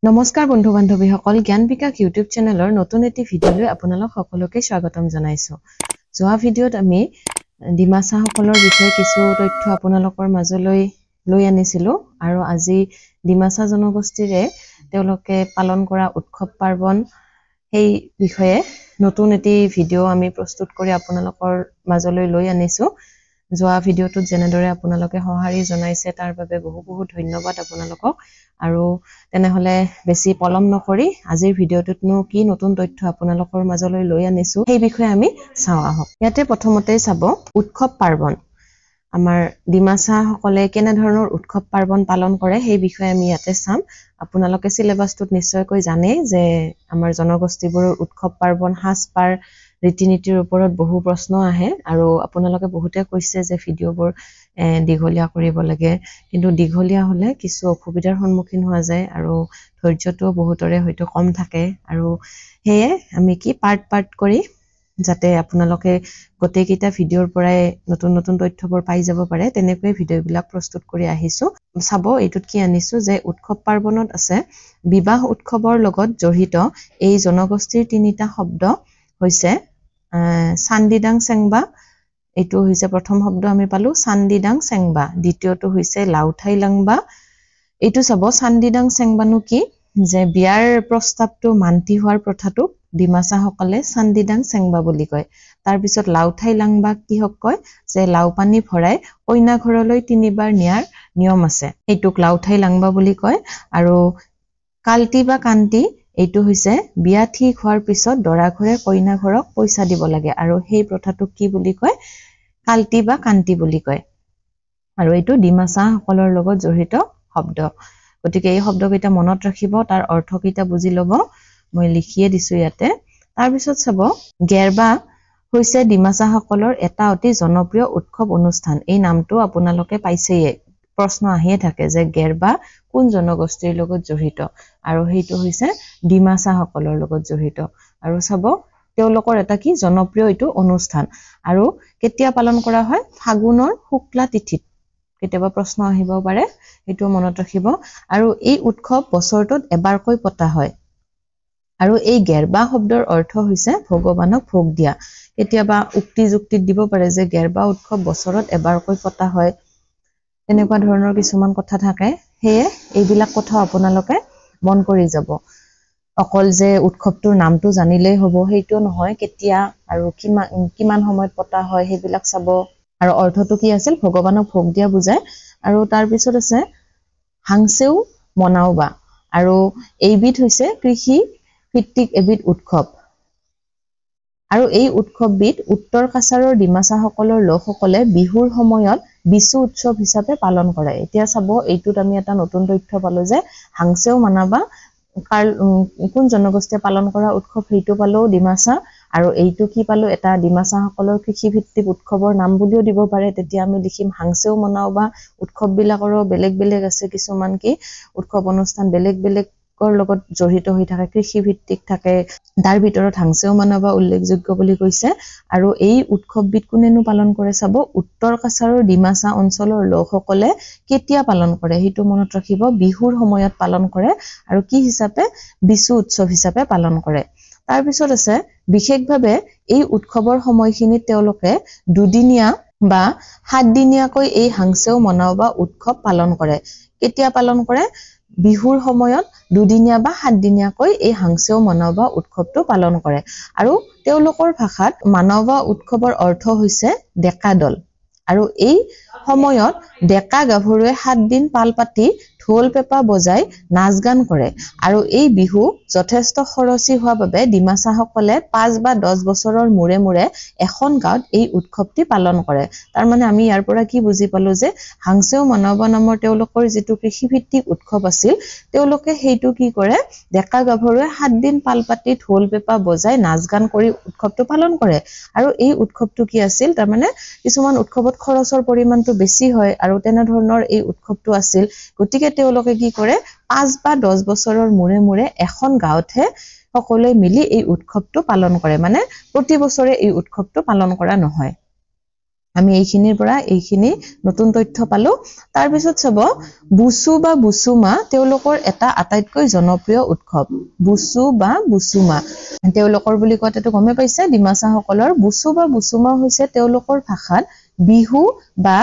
নমস্কাৰ বন্ধু বান্ধৱীসকল, জ্ঞান বিকাশ ইউটিউব চেনেলৰ নতুন এটি ভিডিঅ'লৈ আপোনালোক সকলোকে স্বাগতম জনাইছো। যোৱা ভিডিঅ'ত আমি ডিমাছাসকলৰ বিষয়ে কিছু তথ্য আপোনালোকৰ মাজলৈ লৈ আনিছিলো আৰু আজি ডিমাছা জনগোষ্ঠীৰে তেওঁলোকে পালন কৰা উৎসৱ পাৰ্বণ সেই বিষয়ে নতুন এটি ভিডিঅ' আমি প্ৰস্তুত কৰি আপোনালোকৰ মাজলৈ লৈ আনিছো। যোৱা ভিডিঅ'টোত যেনেদৰে আপোনালোকে সঁহাৰি জনাইছে তাৰ বাবে বহুত ধন্যবাদ আপোনালোকক। আৰু তেনেহলে বেছি পলম নকৰি আজিৰ ভিডিঅ'টোতনো কি নতুন তথ্য আপোনালোকৰ মাজলৈ লৈ আনিছো সেই বিষয়ে আমি চাওঁ আহক। ইয়াতে প্ৰথমতেই চাব উৎসৱ পাৰ্বণ। আমাৰ ডিমাছা সকলে কেনে ধৰণৰ উৎসৱ পাৰ্বণ পালন কৰে সেই বিষয়ে আমি ইয়াতে চাম। আপোনালোকে সিলেবাসটোত নিশ্চয়কৈ জানে যে আমাৰ জনগোষ্ঠীবোৰৰ উৎসৱ পাৰ্বণ, সাজপাৰ, ৰীতি-নীতিৰ ওপৰত বহু প্ৰশ্ন আহে আৰু আপোনালোকে বহুতে কৈছে যে ভিডিঅ'বোৰ দীঘলীয়া কৰিব লাগে, কিন্তু দীঘলীয়া হলে কিছু অসুবিধাৰ সন্মুখীন হোৱা যায় আৰু ধৈৰ্যটো বহুতৰে হয়তো কম থাকে আৰু সেয়ে আমি কি পাৰ্ট কৰি যাতে আপোনালোকে গোটেইকেইটা ভিডিঅ'ৰ পৰাই নতুন তথ্যবোৰ পাই যাব পাৰে তেনেকৈ ভিডিঅ'বিলাক প্ৰস্তুত কৰি আহিছো। চাব এইটোত কি আনিছো যে উৎসৱ পাৰ্বণত আছে বিবাহ উৎসৱৰ লগত জড়িত এই জনগোষ্ঠীৰ তিনিটা শব্দ হৈছে চান্দিদাং চেংবা, এইটো হৈছে প্ৰথম শব্দ আমি পালো চান্দিদাং চেংবা, দ্বিতীয়টো হৈছে লাউঠাই লাংবা। এইটো চাব চান্দিদাং চেংবানো কি, যে বিয়াৰ প্ৰস্তাৱটো মান্তি হোৱাৰ প্ৰথাটোক ডিমাছা সকলে চান্দিদাং চেংবা বুলি কয়। তাৰপিছত লাউঠাই লাংবা কিহক কয়, যে লাও পানী ভৰাই কইনা ঘৰলৈ 3 বাৰ নিয়াৰ নিয়ম আছে, এইটোক লাউঠাই লাংবা বুলি কয়। আৰু কালটি বা কান্তি এইটো হৈছে বিয়া ঠিক হোৱাৰ পিছত দৰা ঘৰে কইনা ঘৰক পইচা দিব লাগে আৰু সেই প্ৰথাটোক কি বুলি কয়, কালটি বা কান্তি বুলি কয়। আৰু এইটো ডিমাছা সকলৰ লগত জড়িত শব্দ। গতিকে এই শব্দকেইটা মনত ৰাখিব, তাৰ অৰ্থকেইটা বুজি লব, মই লিখিয়ে দিছো ইয়াতে। তাৰপিছত চাব গেৰবা হৈছে ডিমাছা সকলৰ এটা অতি জনপ্ৰিয় উৎসৱ অনুষ্ঠান। এই নামটো আপোনালোকে পাইছেয়ে, প্ৰশ্ন আহিয়ে থাকে যে গেৰবা কোন জনগোষ্ঠীৰ লগত জড়িত, আৰু সেইটো হৈছে ডিমাছা সকলৰ লগত জড়িত। আৰু চাব তেওঁলোকৰ এটা কি জনপ্ৰিয় এইটো অনুষ্ঠান আৰু কেতিয়া পালন কৰা হয়, ফাগুনৰ শুক্লা তিথিত। কেতিয়াবা প্ৰশ্ন আহিব পাৰে, সেইটো মনত ৰাখিব। আৰু এই উৎসৱ বছৰটোত এবাৰকৈ পতা হয় আৰু এই গেৰবা শব্দৰ অৰ্থ হৈছে ভগৱানক ভোগ দিয়া। কেতিয়াবা উক্তি যুক্তিত দিব পাৰে যে গেৰবা উৎসৱ বছৰত এবাৰকৈ পতা হয়, তেনেকুৱা ধৰণৰ কিছুমান কথা থাকে। সেয়ে এইবিলাক কথা আপোনালোকে মন কৰি যাব। অকল যে উৎসৱটোৰ নামটো জানিলেই হ'ব সেইটো নহয়, কেতিয়া আৰু কিমান সময়ত পতা হয় সেইবিলাক চাব। আৰু অৰ্থটো কি আছিল, ভগৱানক ভোগ দিয়া বুজায়। আৰু তাৰপিছত আছে হাংচেও মনাওবা, আৰু এইবিধ হৈছে কৃষি ভিত্তিক এবিধ উৎসৱ। আৰু এই উৎসৱবিধ উত্তৰ কাছাৰৰ ডিমাছা সকলৰ লোকসকলে বিহুৰ সময়ত বিচু উৎসৱ হিচাপে পালন কৰে। এতিয়া চাব এইটোত আমি এটা নতুন তথ্য পালো যে হাংচেও মানাবা কোন জনগোষ্ঠীয়ে পালন কৰা উৎসৱ সেইটো পালো ডিমাছা, আৰু এইটো কি পালো এটা ডিমাছা সকলৰ কৃষি ভিত্তিক উৎসৱৰ নাম বুলিও দিব পাৰে। তেতিয়া আমি লিখিম হাংচেও মনাওবা। উৎসৱ বিলাকৰো বেলেগ আছে, কিছুমান কি উৎসৱ অনুষ্ঠান বেলেগৰ লগত জড়িত হৈ থাকে, কৃষি ভিত্তিক থাকে, তাৰ ভিতৰত হাংচেও মনাওবা উল্লেখযোগ্য বুলি কৈছে। আৰু এই উৎসৱবিধ কোনেনো পালন কৰে চাব, উত্তৰ কাছাৰৰ ডিমাছা অঞ্চলৰ লোকসকলে কেতিয়া পালন কৰে সেইটো মনত ৰাখিব, বিহুৰ সময়ত পালন কৰে আৰু কি হিচাপে, বিচু উৎসৱ হিচাপে পালন কৰে। তাৰপিছত আছে বিশেষভাৱে এই উৎসৱৰ সময়খিনিত তেওঁলোকে 2 দিনীয়া বা 7 দিনীয়াকৈ এই হাংচেও মনাওবা উৎসৱ পালন কৰে। কেতিয়া পালন কৰে, বিহুৰ সময়ত 2 দিনীয়া বা 7 দিনীয়াকৈ এই হাংচেও মনাওবা উৎসৱটো পালন কৰে। আৰু তেওঁলোকৰ ভাষাত মানৱা উৎসৱৰ অৰ্থ হৈছে ডেকা দল। আৰু এই সময়ত ডেকা গাভৰুৱে 7 দিন পাল পাতি ঢোল পেঁপা বজাই নাচ গান কৰে। আৰু এই বিহু যথেষ্ট খৰচী হোৱা বাবে ডিমাছা সকলে 5 বা 10 বছৰৰ মূৰে এখন গাঁৱত এই উৎসৱটি পালন কৰে। তাৰ মানে আমি ইয়াৰ পৰা কি বুজি পালো যে হাংচেও মনাওবা নামৰ তেওঁলোকৰ যিটো কৃষিভিত্তিক উৎসৱ আছিল, তেওঁলোকে সেইটো কি কৰে, ডেকা গাভৰুৱে 7 দিন পাল পাতি ঢোল পেঁপা বজাই নাচ গান কৰি উৎসৱটো পালন কৰে। আৰু এই উৎসৱটো কি আছিল, তাৰমানে কিছুমান উৎসৱত খৰচৰ পৰিমাণটো বেছি হয় আৰু তেনেধৰণৰ এই উৎসৱটো আছিল। গতিকে তেওঁলোকে কি কৰে, 5 বা 10 বছৰৰ মূৰে এখন গাঁৱতহে সকলোৱে মিলি এই উৎসৱটো পালন কৰে, মানে প্ৰতি বছৰে এই উৎসৱটো পালন কৰা নহয়। আমি এইখিনিৰ পৰা এইখিনি নতুন তথ্য পালো তাৰ পিছত চাব বুচু বা বুচুমা তেওঁলোকৰ এটা আটাইতকৈ জনপ্ৰিয় উৎসৱ বুচু বা বুচুমা তেওঁলোকৰ বুলি কতেটো গমে পাইছে ডিমাছা সকলৰ বুচু বা বুচুমা হৈছে তেওঁলোকৰ ভাষাত বিহু বা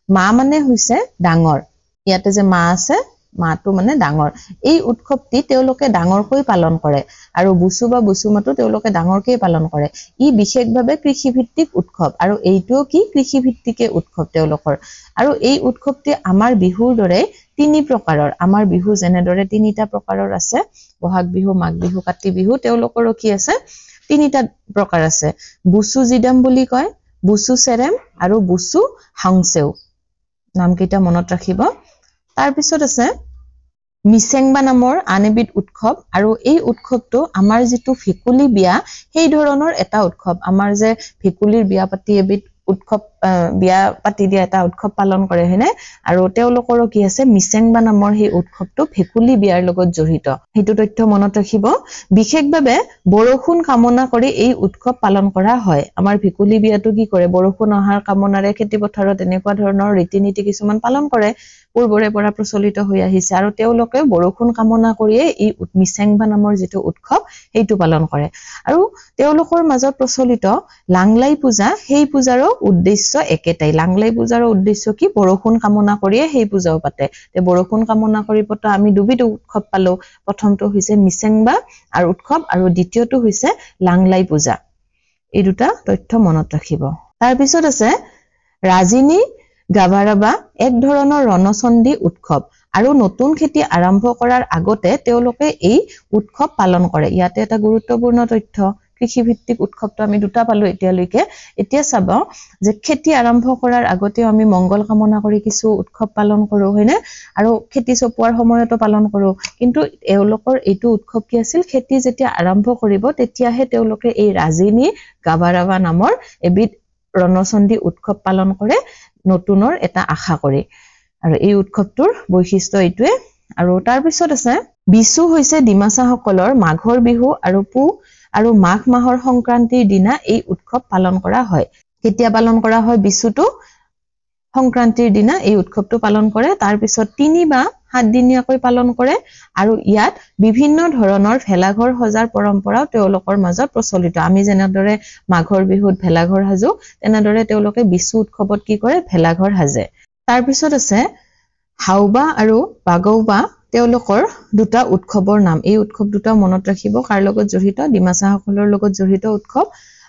মা মানে হৈছে ডাঙৰ ইয়াতে যে মা আছে মাটো মানে ডাঙৰ এই উৎসৱটি তেওঁলোকে ডাঙৰকৈ পালন কৰে আৰু বুচু বা বুচুমাটো তেওঁলোকে ডাঙৰকৈ পালন কৰে ই বিশেষভাৱে কৃষিভিত্তিক উৎসৱ আৰু এইটোও কি কৃষিভিত্তিকে উৎসৱ তেওঁলোকৰ আৰু এই উৎসৱটি আমাৰ বিহুৰ দৰে তিনি প্ৰকাৰৰ আমাৰ বিহু যেনেদৰে তিনিটা প্ৰকাৰৰ আছে বহাগ বিহু মাঘ বিহু কাতি বিহু তেওঁলোকৰো কি আছে তিনিটা প্ৰকাৰ আছে বুচু জিদাম বুলি কয় বুচু চেৰেম আৰু বুচু হাংসেও নাম কেইটা মনত ৰাখিব তাৰ পিছত আছে মিছেংবা নামৰ আন এবিধ উৎসৱ আৰু এই উৎসৱটো আমাৰ যেটো ভেকুলী বিয়া সেই ধৰণৰ এটা উৎসৱ আমাৰ যে ভেকুলীৰ বিয়া পাতি এবিধ উৎসৱ বিয়া পাতি দিয়া এটা উৎসৱ পালন কৰে হেনে আৰু তেওঁলোকৰো কি আছে মিছেংবা নামৰ সেই উৎসৱটো ভেকুলী বিয়াৰ লগত জড়িত হেতু তথ্য মনত ৰাখিব বিশেষভাৱে বৰষুণ কামনা কৰি এই উৎসৱ পালন কৰা হয় আমাৰ ভেকুলী বিয়াটো কি কৰে বৰষুণ অহাৰ কামনাৰে খেতি পথাৰত এনেকুৱা ধৰণৰ ৰীতি-নীতি কিছুমান পালন কৰে পূৰ্বৰে পৰা প্ৰচলিত হৈ আহিছে আৰু তেওঁলোকে বৰষুণ কামনা কৰিয়ে এই মিছেংবা নামৰ যেটো উৎসৱ হেতু পালন কৰে আৰু তেওঁলোকৰ মাজত প্ৰচলিত লাংলাই পূজা সেই পূজাৰো উদ্দেশ্য একেটাই লাংলাই পূজাৰ উদ্দেশ্য কি বৰষুণ কামনা কৰিয়ে সেই পূজাও পাতে তে বৰষুণ কামনা কৰি পতা আমি দুবিধ উৎসৱ পালো প্ৰথমটো হৈছে মিছেংবা আৰু উৎসৱ আৰু দ্বিতীয়টো হৈছে লাংলাই পূজা এই দুটা তথ্য মনত ৰাখিব তাৰ পিছত আছে ৰাজিনী গাভাৰাবা এক ধৰণৰ ৰণচণ্ডী উৎসৱ আৰু নতুন খেতি আৰম্ভ কৰাৰ আগতে তেওঁলোকে এই উৎসৱ পালন কৰে ইয়াতে এটা গুৰুত্বপূৰ্ণ তথ্য কৃষিভিত্তিক উৎসৱটো আমি দুটা পালো এতিয়ালৈকে এতিয়া চাব যে খেতি আৰম্ভ কৰাৰ আগতে আমি মংগল কামনা কৰি কিছু উৎসৱ পালন কৰো হয়নে আৰু খেতি চপোৱাৰ সময়তো পালন কৰো কিন্তু এওঁলোকৰ এইটো উৎসৱ কি আছিল খেতি যেতিয়া আৰম্ভ কৰিব তেতিয়াহে তেওঁলোকে এই ৰাজিনী গাভাৰাবা নামৰ এবিধ ৰণচণ্ডী উৎসৱ পালন কৰে নতুনৰ এটা আশা কৰি আৰু এই উৎসৱটোৰ বৈশিষ্ট্য এইটোৱে আৰু তাৰ পিছত আছে বিচু হৈছে ডিমাছা সকলৰ মাঘৰ বিহু আৰু পুহ আৰু মাঘ মাহৰ সংক্ৰান্তিৰ দিনা এই উৎসৱ পালন কৰা হয় কেতিয়া পালন কৰা হয় বিচুটো সংক্ৰান্তিৰ দিনা এই উৎসৱটো পালন কৰে তাৰ পিছত 3 বা 7 দিনীয়াকৈ পালন কৰে আৰু ইয়াত বিভিন্ন ধৰণৰ ভেলাঘৰ সজাৰ পৰম্পৰাও তেওঁলোকৰ মাজত প্ৰচলিত আমি যেনেদৰে মাঘৰ বিহুত ভেলাঘৰ সাজো তেনেদৰে তেওঁলোকে বিচু উৎসৱত কি কৰে ভেলাঘৰ সাজে তাৰ পিছত আছে হাওবা আৰু বাগৌবা তেওঁলোকৰ দুটা উৎসৱৰ নাম এই উৎসৱ দুটা মনত ৰাখিব কাৰ লগত জড়িত ডিমাছা সকলৰ লগত জড়িত উৎসৱ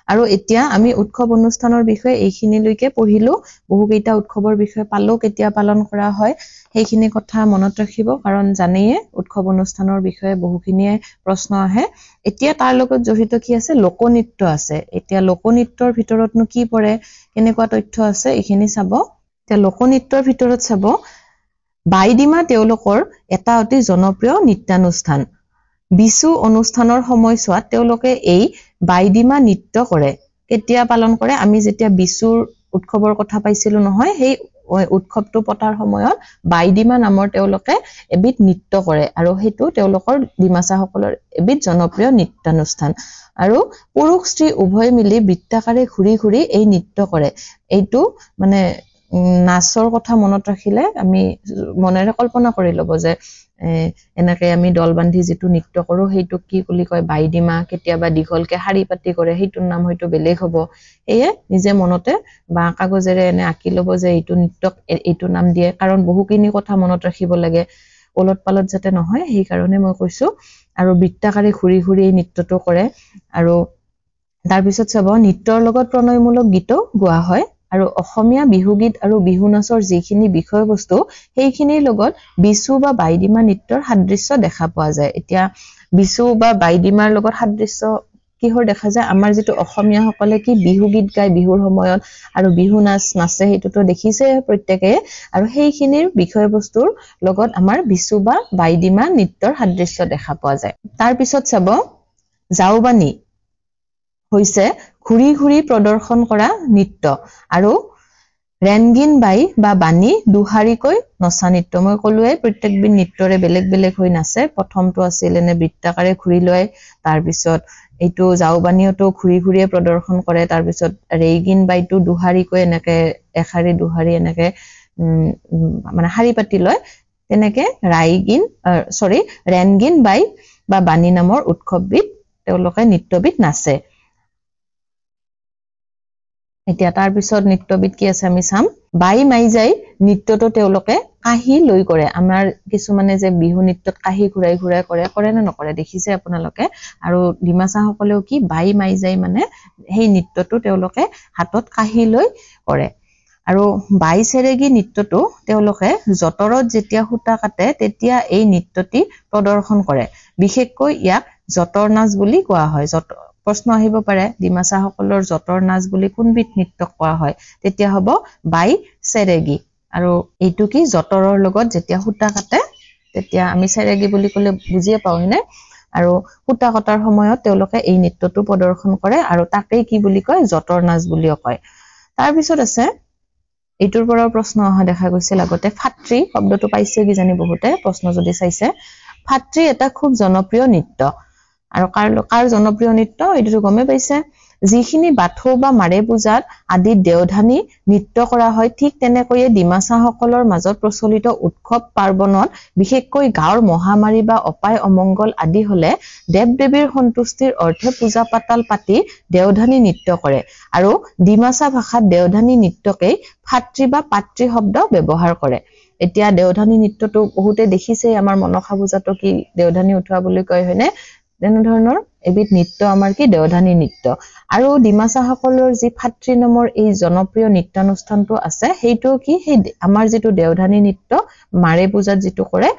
আৰু এতিয়া আমি উৎসৱ অনুষ্ঠানৰ বিষয়ে এইখিনিলৈকে পঢ়িলো বহু কেইটা উৎসৱৰ বিষয়ে পালো কেতিয়া পালন কৰা হয় সেইখিনি কথা মনত ৰাখিব কাৰণ জানেয়ে উৎসৱ অনুষ্ঠানৰ বিষয়ে বহুখিনিয়ে প্ৰশ্ন আহে এতিয়া তাৰ লগত জড়িত কি আছে লোকনৃত্য আছে এতিয়া লোকনৃত্যৰ ভিতৰতনো কি পৰে কেনেকুৱা তথ্য আছে এইখিনি চাব এতিয়া লোকনৃত্যৰ ভিতৰত চাব বাইডিমা তেওঁলোকৰ এটা অতি জনপ্ৰিয় নৃত্যানুষ্ঠান বিচু অনুষ্ঠানৰ সময়ছোৱাত তেওঁলোকে এই বাইডিমা নৃত্য কৰে কেতিয়া পালন কৰে আমি যেতিয়া বিচুৰ উৎসৱৰ কথা পাইছিলো নহয় সেই উৎসৱটো পতাৰ সময়ত বাইডিমা নামৰ তেওঁলোকে এবিধ নৃত্য কৰে আৰু হেতু তেওঁলোকৰ ডিমাছা সকলৰ এবিধ জনপ্ৰিয় নৃত্যানুষ্ঠান আৰু পুৰুষ স্ত্ৰী উভয় মিলি বৃত্তাকাৰে ঘূৰি ঘূৰি এই নৃত্য কৰে এইটো মানে নাচৰ কথা মনত ৰাখিলে আমি মনেৰে কল্পনা কৰি লব যে এনেকে আমি দল বান্ধি যেটো নৃত্য কৰো হেতু কি বুলি কয় বাইডিমা কেতিয়াবা দীঘলকে হাৰি পাতি কৰে হেতুৰ নাম হয়তো বেলেগ হ'ব এয়ে নিজে মনতে বা কাগজেৰে এনে আঁকি লব যে এইটো নৃত্যক এইটো নাম দিয়ে কাৰণ বহুখিনি কথা মনত ৰাখিব লাগে ওলট পালট যাতে নহয় সেই কাৰণে মই কৈছো আৰু বৃত্তাকাৰে ঘূৰি ঘূৰি এই নৃত্যটো কৰে আৰু তাৰ পিছত চাব নৃত্যৰ লগত প্ৰণয়মূলক গীতো গোৱা হয় আৰু অসমীয়া বিহু গীত আৰু বিহু নাচৰ যিখিনি বিষয়বস্তু সেইখিনিৰ লগত বিচু বা বাইডিমা নৃত্যৰ সাদৃশ্য দেখা পোৱা যায় এতিয়া বিচু বা বাইডিমাৰ লগত সাদৃশ্য কিহৰ দেখা যায় আমাৰ যেটো অসমীয়া সকলে কি বিহু গীত গায় বিহুৰ সময়ত আৰু বিহু নাচ নাচে হেতুটো দেখিছে প্ৰত্যেকৰে আৰু সেইখিনিৰ বিষয়বস্তুৰ লগত আমাৰ বিচু বা বাইডিমা নৃত্যৰ সাদৃশ্য দেখা পোৱা যায় তাৰ পিছত চাব জাওবানী হৈছে ঘূৰি ঘূৰি প্ৰদৰ্শন কৰা নৃত্য আৰু ৰেনগিন বাই বা বাণী দুহাৰিকৈ নচা নৃত্য মই কলোৱে প্ৰত্যেকবিধ নৃত্যৰে বেলেগ বেলেগ হৈ নাচে প্ৰথমটো আছিল এনে বৃত্তাকাৰে ঘূৰি লয় তাৰ পিছত এইটো জাওবানিওটো ঘুৰি ঘুৰিয়ে প্ৰদৰ্শন কৰে তাৰ পিছত ৰেইগিন বাইটো দুহাৰিকৈ এনেকে এখাৰি দুহাৰি এনেকে মানে হাৰি পাতি লয় তেনেকে ৰেনগিন বাই বা বাণী নামৰ উৎসৱবিধ তেওঁলোকে নৃত্যবিধ নাচে এতিয়া তাৰ পিছত নৃত্যবিধ কি আছে আমি চাম বাই মাইজাই নৃত্যটো তেওঁলোকে কাহি লৈ কৰে আমাৰ কিছুমানে যে বিহু নৃত্যত কাহি ঘুৰাই ঘুৰাই কৰে নে নকৰে দেখিছে আপোনালোকে আৰু ডিমাছা সকলেও কি বাই মাইজাই মানে সেই নৃত্যটো তেওঁলোকে হাতত কাহি লৈ কৰে আৰু বাই চেৰেগি নৃত্যটো তেওঁলোকে জতৰত যেতিয়া সূতা কাটে তেতিয়া এই নৃত্যটি প্ৰদৰ্শন কৰে বিশেষকৈ ইয়াক জতৰ নাচ বুলি কোৱা হয় প্ৰশ্ন আহিব পাৰে ডিমাছা সকলৰ জতৰ নাচ বুলি কোনবিধ নৃত্য কোৱা হয় তেতিয়া হ'ব বাই চেৰেগি আৰু এইটো কি জতৰৰ লগত যেতিয়া সূতা কাটে তেতিয়া আমি চেৰেগি বুলি ক'লে বুজিয়ে পাওঁ হয়নে আৰু সূতা কটাৰ সময়ত তেওঁলোকে এই নৃত্যটো প্ৰদৰ্শন কৰে আৰু তাকেই কি বুলি কয় জতৰ নাচ বুলিও কয় তাৰ পিছত আছে এইটোৰ পৰাও প্ৰশ্ন অহা দেখা গৈছিল আগতে ফাত্ৰী শব্দটো পাইছে কি জানি বহুতে প্ৰশ্ন যদি চাইছে ফাত্ৰী এটা খুব জনপ্ৰিয় নৃত্য আৰু কাৰ জনপ্ৰিয় নৃত্য এইটো গমে পাইছে যিখিনি বাথৌ বা মাৰে পূজাত আদি দেওধানী নৃত্য কৰা হয় ঠিক তেনেকৈয়ে ডিমাছা সকলৰ মাজত প্ৰচলিত উৎসৱ পাৰ্বণত বিশেষকৈ গাঁৱৰ মহামাৰী বা অপায় অমংগল আদি হলে দেৱ দেৱীৰ সন্তুষ্টিৰ অৰ্থে পূজা পাতাল পাতি দেওধানী নৃত্য কৰে আৰু ডিমাছা ভাষাত দেওধানী নৃত্যকেই ফাত্ৰী বা পাত্ৰী শব্দ ব্যৱহাৰ কৰে এতিয়া দেওধানী নৃত্যটো বহুতে দেখিছে আমাৰ মনসা পূজাটো কি দেওধানী উঠোৱা বুলি কয় হয়নে তেনে ধৰণৰ এবিধ নৃত্য আমাৰ কি দেওধানী নৃত্য আৰু ডিমাছা সকলৰ যি ফাত্ৰী নামৰ এই জনপ্ৰিয় নৃত্যানুষ্ঠানটো আছে সেইটো কি সেই আমাৰ যিটো দেওধানী নৃত্য মাৰে পূজাত যিটো কৰে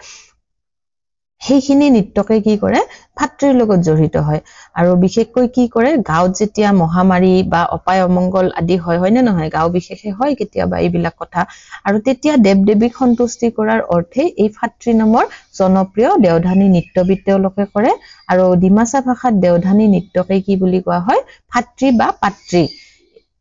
সেইখিনি নৃত্যকে কি কৰে ফাত্ৰীৰ লগত জড়িত হয় আৰু বিশেষকৈ কি কৰে গাঁৱত যেতিয়া মহামাৰী বা অপায় অমংগল আদি হয় নে নহয় গাঁও বিশেষে হয় কেতিয়াবা এইবিলাক কথা আৰু তেতিয়া দেৱ দেৱীক সন্তুষ্টি কৰাৰ অৰ্থে এই ফাত্ৰী নামৰ জনপ্ৰিয় দেওধানী নৃত্যবিধ তেওঁলোকে কৰে আৰু ডিমাছা ভাষাত দেওধানী নৃত্যকে কি বুলি কোৱা হয় ফাত্ৰী বা পাত্ৰী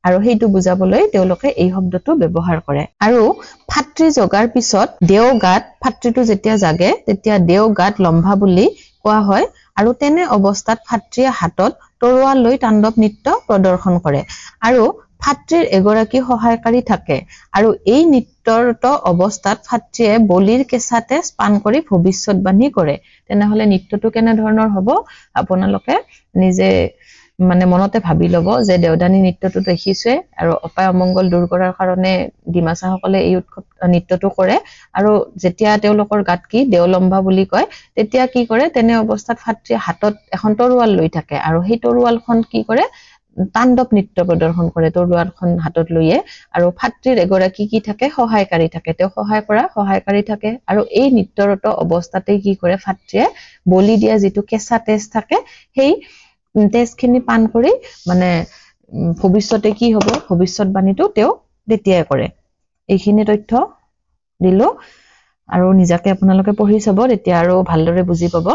আৰু সেইটো বুজাবলৈ তেওঁলোকে এই শব্দটো ব্যৱহাৰ কৰে আৰু ফাত্ৰী জগাৰ পিছত দেও গাত ফাত্ৰীটো যেতিয়া জাগে তেতিয়া দেও গাত লম্ভা বুলি কোৱা হয় আৰু তেনে অৱস্থাত ফাত্ৰীয়ে হাতত তৰোৱাল লৈ তাণ্ডৱ নৃত্য প্ৰদৰ্শন কৰে আৰু ফাত্ৰীৰ এগৰাকী সহায়কাৰী থাকে আৰু এই নৃত্যৰত অৱস্থাত ফাত্ৰীয়ে বলিৰ কেঁচা তেজ পান কৰি ভৱিষ্যৎবাণী কৰে তেনেহলে নৃত্যটো কেনে ধৰণৰ হ'ব আপোনালোকে নিজে মানে মনতে ভাবি ল'ব যে দেওধানী নৃত্যটো দেখিছে আৰু অপায় অমংগল দূৰ কৰাৰ কাৰণে ডিমাছা সকলে এই উৎসৱ নৃত্যটো কৰে আৰু যেতিয়া তেওঁলোকৰ গাত কি দেওলম্বা বুলি কয় তেতিয়া কি কৰে তেনে অৱস্থাত ফাত্ৰীয়ে হাতত এখন তৰোৱাল লৈ থাকে আৰু সেই তৰোৱালখন কি কৰে তাণ্ডৱ নৃত্য প্ৰদৰ্শন কৰে তৰোৱালখন হাতত লৈয়ে আৰু ফাত্ৰীৰ এগৰাকী কি থাকে সহায়কাৰী থাকে তেওঁ সহায় কৰা সহায়কাৰী থাকে আৰু এই নৃত্যৰত অৱস্থাতেই কি কৰে ফাত্ৰীয়ে বলি দিয়া যিটো কেঁচা তেজ থাকে সেই তেজখিনি পান কৰি মানে ভৱিষ্যতে কি হ'ব ভৱিষ্যৎবাণীটো তেওঁ তেতিয়াই কৰে এইখিনি তথ্য দিলো আৰু নিজাকে আপোনালোকে পঢ়ি চাব তেতিয়া আৰু ভালদৰে বুজি পাব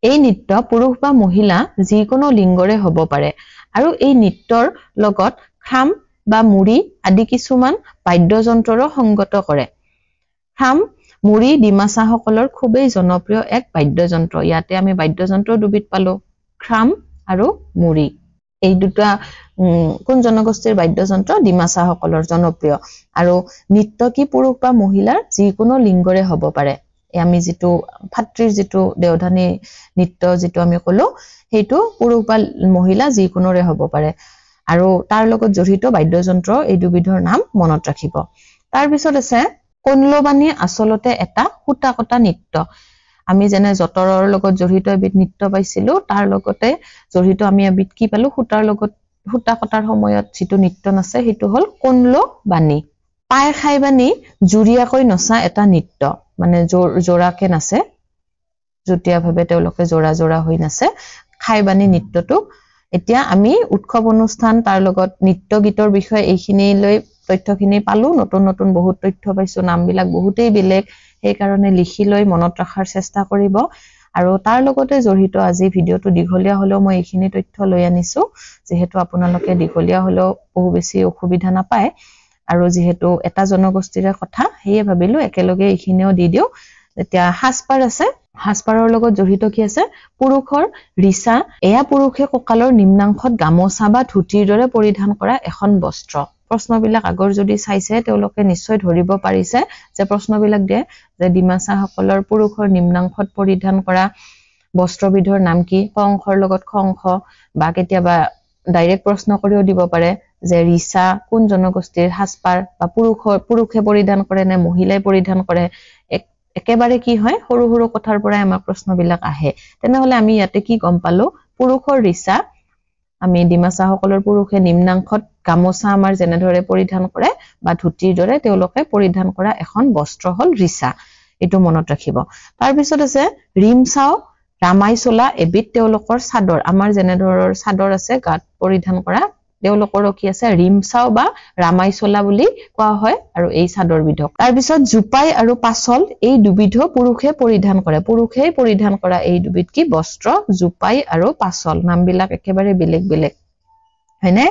এই নৃত্য পুৰুষ বা মহিলা যিকোনো লিংগৰে হ'ব পাৰে আৰু এই নৃত্যৰ লগত খাম বা মুৰি আদি কিছুমান বাদ্যযন্ত্ৰৰ সংগত কৰে খাম মুৰি ডিমাছা সকলৰ খুবেই জনপ্ৰিয় এক বাদ্যযন্ত্ৰ ইয়াতে আমি বাদ্যযন্ত্ৰ দুবিধ পালো খাম আৰু মুৰি এই দুটা কোন জনগোষ্ঠীৰ বাদ্যযন্ত্ৰ ডিমাছা সকলৰ জনপ্ৰিয় আৰু নৃত্য কি পুৰুষ বা মহিলাৰ যিকোনো লিংগৰে হ'ব পাৰে আমি যিটো ফাত্ৰীৰ যিটো দেওধানী নৃত্য যিটো আমি কলো সেইটো পুৰুষ বা মহিলা যিকোনোৰে হ'ব পাৰে আৰু তাৰ লগত জড়িত বাদ্যযন্ত্ৰ এই দুবিধৰ নাম মনত ৰাখিব তাৰ পিছত আছে কনলবাণী আচলতে এটা সূতা কটা নৃত্য আমি যেনে জতৰৰ লগত জড়িত এবিধ নৃত্য পাইছিলো তাৰ লগতে জড়িত আমি এবিধ কি পালো সূতাৰ লগত সূতা কটাৰ সময়ত যিটো নৃত্য নাচে সেইটো হ'ল কনলবাণী পাই খাইবাণী জুৰিয়াকৈ নচা এটা নৃত্য মানে জোৰাকে নাচে জুতীয়াভাৱে তেওঁলোকে জোৰা জোৰা হৈ নাচে খাইবাণী নৃত্যটো এতিয়া আমি উৎসৱ অনুষ্ঠান তাৰ লগত নৃত্য গীতৰ বিষয়ে এইখিনি লৈ তথ্যখিনি পালো নতুন নতুন বহুত তথ্য পাইছো নামবিলাক বহুতেই বেলেগ সেই কাৰণে লিখি লৈ মনত ৰাখাৰ চেষ্টা কৰিব আৰু তাৰ লগতে জড়িত আজি ভিডিওটো দীঘলীয়া হলেও মই এইখিনি তথ্য লৈ আনিছো যেহেতু আপোনালোকে দীঘলীয়া হলেও বহু বেছি অসুবিধা নাপায় আৰু যেহেতু এটা জনগোষ্ঠীৰ কথা হেয়ে ভাবিলো একেলগে এইখিনিও দি দিও এতিয়া হাসপাৰ আছে হাসপাৰৰ লগত জড়িত কি আছে পুৰুষৰ ৰিসা এয়া পুৰুষে কঁকালৰ নিম্নাংশত গামোচা বা ধুতিৰ দৰে পৰিধান কৰা এখন বস্ত্ৰ প্ৰশ্নবিলাক আগৰ যদি চাইছে তেওঁলোকে নিশ্চয় ধৰিব পাৰিছে যে প্ৰশ্নবিলাক দিয়ে যে ডিমাছা সকলৰ পুৰুষৰ নিম্নাংশত পৰিধান কৰা বস্ত্ৰবিধৰ নাম কি ক অংশৰ লগত খ অংশ বা কেতিয়াবা ডাইৰেক্ট প্ৰশ্ন কৰিও দিব পাৰে যে ৰিসা কোন জনগোষ্ঠীৰ হাসপাৰ বা পুৰুষে পৰিধান কৰে নে মহিলাই পৰিধান কৰে একেবাৰে কি হয় সৰু সৰু কথাৰ পৰাই আমাৰ প্ৰশ্নবিলাক আহে তেনেহলে আমি ইয়াতে কি গম পালো পুৰুষৰ ৰিসা আমি ডিমাছা সকলৰ পুৰুষে নিম্নাংশত গামোচা আমাৰ যেনেদৰে পৰিধান কৰে বা ধুতিৰ দৰে তেওঁলোকে পৰিধান কৰা এখন বস্ত্ৰ হল ৰিসা এটো মনত ৰাখিব তাৰ পিছত আছে ৰিমছাও ৰামাইচোলা এবিধ তেওঁলোকৰ চাদৰ আমাৰ যেনেদৰৰ চাদৰ আছে গাত পৰিধান কৰা তেওঁলোকৰ কি আছে ৰিমছাও বা ৰামাইচোলা বুলি কোৱা হয় আৰু এই চাদৰ বিধক তাৰ পিছত জুপাই আৰু পাছল এই দুবিধ পুৰুষে পৰিধান কৰে পুৰুষে পৰিধান কৰা এই দুবিধ কি বস্ত্ৰ জুপাই আৰু পাছল নামবিলাক একেবাৰে বেলেগ বেলেগ হয়নে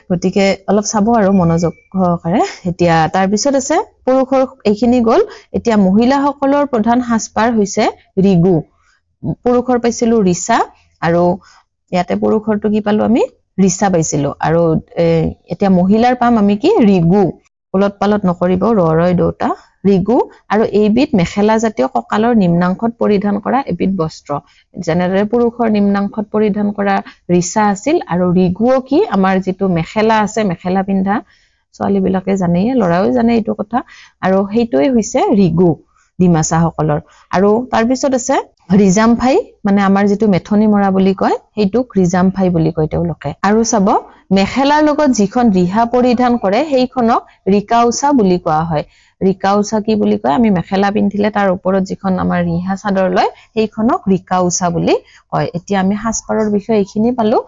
গতিকে অলপ চাব আৰু মনোযোগ সহকাৰে এতিয়া তাৰ পিছত আছে পুৰুষৰ এইখিনি গল এতিয়া মহিলাসকলৰ প্ৰধান হাসপাৰ হৈছে ৰিগু পুৰুষৰ পাইছিলো ৰিসা আৰু ইয়াতে পুৰুষৰটো কি পালো আমি ৰিসা পাইছিলো আৰু এতিয়া মহিলাৰ পাম আমি কি ৰিগু উলট পালট নকৰিব ৰয় দুটা ৰিগু আৰু এইবিধ মেখেলা জাতীয় কঁকালৰ নিম্নাংশত পৰিধান কৰা এবিধ বস্ত্ৰ যেনেদৰে পুৰুষৰ নিম্নাংশত পৰিধান কৰা ৰিসা আছিল আৰু ৰিগুও কি আমাৰ যেটো মেখেলা আছে মেখেলা পিন্ধা ছোৱালী বিলাকে জানে লৰাও জানে এইটো কথা আৰু হেইটোই হৈছে ৰিগু ডিমাছা সকলৰ আৰু তাৰ পিছত আছে ৰিজামফাই মানে আমাৰ যেটো মেথনি মৰা বুলি কয় হেইটোক ৰিজামফাই বুলি কয় তেওঁলোকে আৰু চাব মেখেলাৰ লগত যিখন ৰিহা পৰিধান কৰে সেইখনক ৰিকাউচা বুলি কোৱা হয় ৰিকাউচা কি বুলি কয় আমি মেখেলা পিন্ধিলে তাৰ ওপৰত যিখন আমাৰ ৰিহা চাদৰ লয় সেইখনক ৰিকাউচা বুলি কয় এতিয়া আমি হাসপাৰৰ বিষয়ে এইখিনি পালো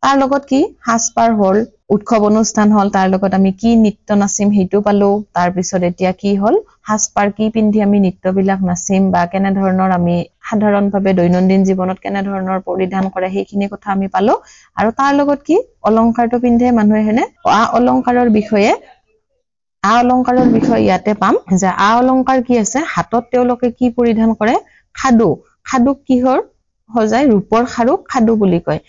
তাৰ লগত কি হাসপাৰ হল উৎসৱ অনুষ্ঠান হল তাৰ লগত আমি কি নৃত্য নাচিম হেইটো পালো তাৰ পিছত এতিয়া কি হল হাসপাৰ কি পিন্ধি আমি নৃত্যবিলাক নাচিম বা কেনে ধৰণৰ আমি সাধাৰণভাৱে দৈনন্দিন জীৱনত কেনে ধৰণৰ পৰিধান কৰে সেইখিনি কথা আমি পালো আৰু তাৰ লগত কি অলংকাৰটো পিন্ধে মানুহে হেনে অলংকাৰৰ বিষয়ে ইয়াতে পাম যে অলংকাৰ কি আছে হাতত তেওঁলোকে কি পৰিধান কৰে খাদুক কিহৰ সজাই ৰূপৰ খাৰুক খাদু বুলি কয়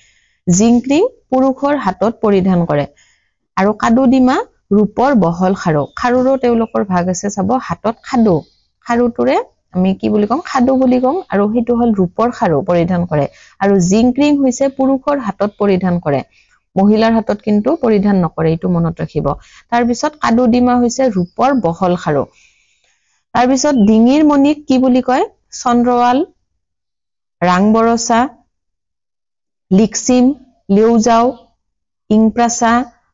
জিংক্ৰিং পুৰুষৰ হাতত পৰিধান কৰে আৰু কাদুডিমা ৰূপৰ বহল খাৰুৰো তেওঁলোকৰ ভাগ আছে চাব হাতত খাৰুটোৰে আমি কি বুলি কম খাদু বুলি কম আৰু হেতু হল ৰূপৰ খাৰু পৰিধান কৰে আৰু জিংক্ৰিং হৈছে পুৰুষৰ হাতত পৰিধান কৰে মহিলাৰ হাতত কিন্তু পৰিধান নকৰে এইটো মনত ৰাখিব তাৰ পিছত কাদুডিমা হৈছে ৰূপৰ বহল খাৰু তাৰ পিছত ডিঙিৰ মণিক কি বুলি কয় চন্দ্ৰৱাল ৰাংবৰসা লিকসিম লিউজাও ইংপ্ৰাসা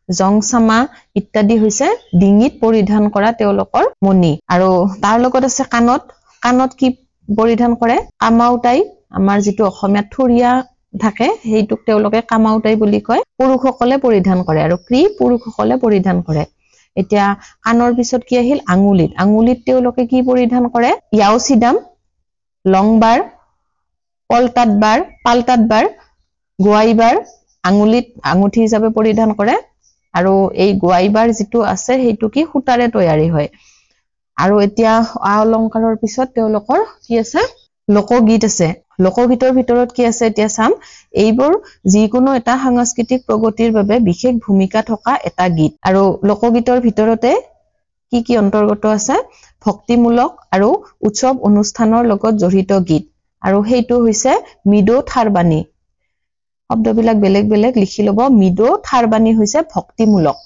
জংসামা ইত্যাদি হৈছে ডিঙিত পৰিধান কৰা তেওঁলোকৰ মণি আৰু তাৰ লগত আছে কাণত কি পৰিধান কৰে কামাউটাই আমাৰ যেটো অসমীয়া থুৰিয়া থাকে হেইটোক তেওঁলোকে কামাউটাই বুলি কয় পুৰুষসকলে পৰিধান কৰে আৰু পুৰুষসকলে পৰিধান কৰে এতিয়া কাণৰ পিছত কি আহিল আঙুলিত তেওঁলোকে কি পৰিধান কৰে ইয়াওছিদাম লংবাৰ পালতাতবাৰ গোৱাইবাৰ আঙুলিত আঙুঠি হিচাপে পৰিধান কৰে আৰু এই গোৱাইবাৰ যেটো আছে হেইটো কি সুতাৰে তৈয়াৰী হয় আৰু এতিয়া অলংকাৰৰ পিছত তেওঁলোকৰ কি আছে লোকগীত আছে লোকগীতৰ ভিতৰত কি আছে এতিয়া চাম এইবোৰ যিকোনো এটা সাংস্কৃতিক প্ৰগতিৰ বাবে বিশেষ ভূমিকা থকা এটা গীত আৰু লোকগীতৰ ভিতৰতে কি অন্তৰ্গত আছে ভক্তিমূলক আৰু উৎসৱ অনুষ্ঠানৰ লগত জড়িত গীত আৰু হেইটো হৈছে মিডো থাৰবানী শব্দবিলাক বেলেগ বেলেগ লিখি লব মিডো থাৰবানী হৈছে ভক্তিমূলক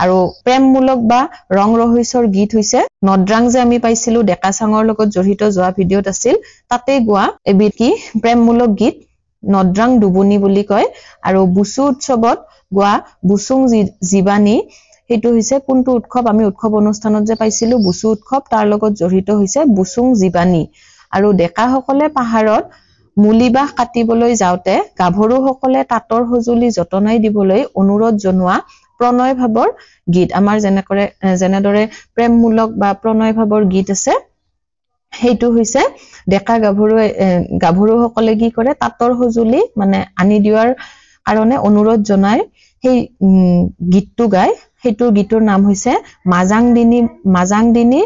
আৰু প্ৰেমমূলক বা ৰং ৰহস্যৰ গীত হৈছে নদ্ৰাং যে আমি পাইছিলো ডেকাচাঙৰ লগত জড়িত যোৱা ভিডিঅত আছিল তাতে গোৱা এবিধ কি প্ৰেমমূলক গীত নদ্ৰাং দুবনি বুলি কয় আৰু বুসু উৎসৱত গোৱা বুসুং জীবানী হেতু হৈছে কোনটো উৎসৱ আমি উৎসৱ অনুষ্ঠানত যে পাইছিলো বুসু উৎসৱ তাৰ লগত জড়িত হৈছে বুসুং জীবানী আৰু ডেকাসকলে পাহাৰত মুলিবাহ কাটিবলৈ যাওতে গাভৰুসকলে তাঁতৰ সজুলি যতনাই দিবলৈ অনুৰোধ জনোৱা প্ৰণয় ভাৱৰ গীত আমাৰ যেনেদৰে প্ৰেমমূলক বা প্ৰণয় ভাৱৰ গীত আছে হেইটো হৈছে ডেকা গাভৰুসকলে কি কৰে তাঁতৰ সজুলি মানে আনি দিয়াৰ কাৰণে অনুৰোধ জনাই সেই গীতটো গায় হেইটোৰ গীতৰ নাম হৈছে মাজাংদিনী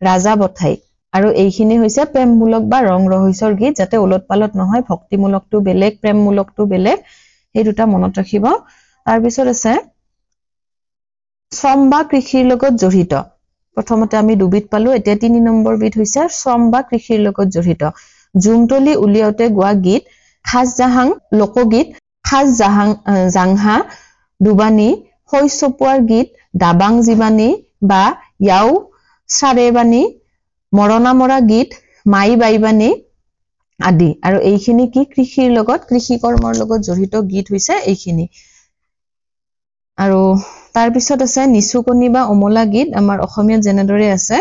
ৰাজা বথাই আৰু এইখিনি হৈছে প্ৰেমমূলক বা ৰং ৰহস্যৰ গীত যাতে উলট পালট নহয় ভক্তিমূলকটো বেলেগ প্ৰেমমূলকটো বেলেগ এই দুটা মনত ৰাখিব তাৰ পিছত আছে শ্ৰম বা কৃষিৰ লগত জড়িত প্ৰথমতে আমি দুবিধ পালো এতিয়া 3 নম্বৰ বিধ হৈছে শ্ৰম বা কৃষিৰ লগত জড়িত জুমতলি উলিয়াওতে গোৱা গীত খাজজাহাং লোকগীত জাংহা দুবানী হৈচপোৱাৰ গীত দাবাং জীবানী বা ইয়াও সাৰেবানী মৰণা মৰা গীত মাই বাইবানী আদি আৰু এইখিনি কি কৃষিৰ লগত কৃষি কৰ্মৰ লগত জড়িত গীত হৈছে এইখিনি আৰু তাৰ পিছত আছে নিচুকনি বা অমলা গীত আমাৰ অসমীয়াত যেনেদৰে আছে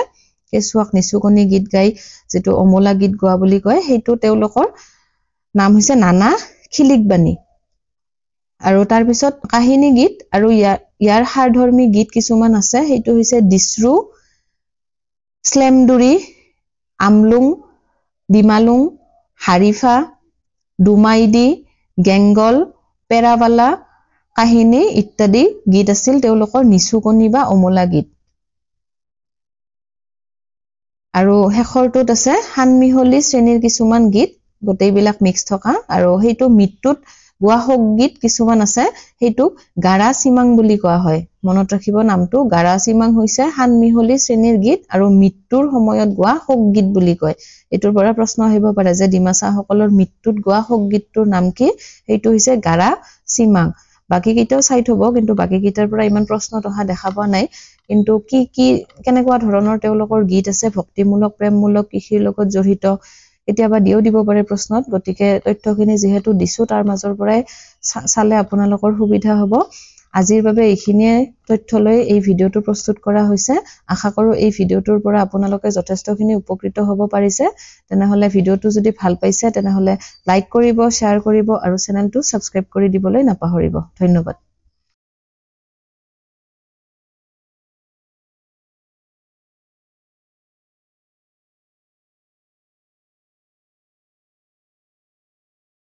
কেঁচুৱাক নিচুকনি গীত গাই যেটো অমলা গীত গোৱা বুলি কয় সেইটো তেওঁলোকৰ নাম হৈছে নানা খিলিকবাণী আৰু তাৰ পিছত কাহিনী গীত আৰু ইয়াৰ সাৰধৰ্মী গীত কিছুমান আছে সেইটো হৈছে দিছৰু স্লেমদুৰি আমলুং ডিমালুং হাৰিফা দুমাইদি গেংগল পেৰাবালা কাহিনী ইত্যাদি গীত আছিল তেওঁলোকৰ নিচুকনি বা অমলা গীত আৰু শেষৰটোত আছে হানমিহলি শ্ৰেণীৰ কিছুমান গীত গোটেইবিলাক মিক্স থকা আৰু সেইটো মৃত্যুত গোৱা শোক গীত কিছুমান আছে সেইটো গাৰা চিমাং বুলি কোৱা হয় মনত ৰাখিব নামটো গাৰা চিমাং হৈছে হানমিহলি শ্ৰেণীৰ গীত আৰু মৃত্যুৰ সময়ত গোৱা শোক গীত বুলি কয় এটোৰ পৰা প্ৰশ্ন আহিব পাৰে যে ডিমাছা সকলৰ মৃত্যুত গোৱা শোক গীতটোৰ নাম কি সেইটো হৈছে গাৰা চিমাং বাকি কিটাও চাই থব কিন্তু বাকি কিটাৰ পৰা ইমান প্ৰশ্ন অহা দেখা পোৱা নাই কিন্তু কি কেনেকুৱা ধৰণৰ তেওঁলোকৰ গীত আছে ভক্তিমূলক প্ৰেমমূলক কৃষিৰ লগত জড়িত কেতিয়াবা দিব পাৰে প্ৰশ্নত গতিকে তথ্যখিনি যেহেতু দিছো তাৰ মাজৰ পৰাই চালে আপোনালোকৰ সুবিধা হ'ব আজিৰ বাবে এইখিনিয়ে তথ্য লৈ এই ভিডিওটো প্ৰস্তুত কৰা হৈছে আশা কৰো এই ভিডিওটোৰ পৰা আপোনালোকে যথেষ্টখিনি উপকৃত হ'ব পাৰিছে তেনেহলে ভিডিওটো যদি ভাল পাইছে তেনেহলে লাইক কৰিব শ্বেয়াৰ কৰিব আৰু চেনেলটো সাবস্ক্ৰাইব কৰি দিবলৈ নাপাহৰিব ধন্যবাদ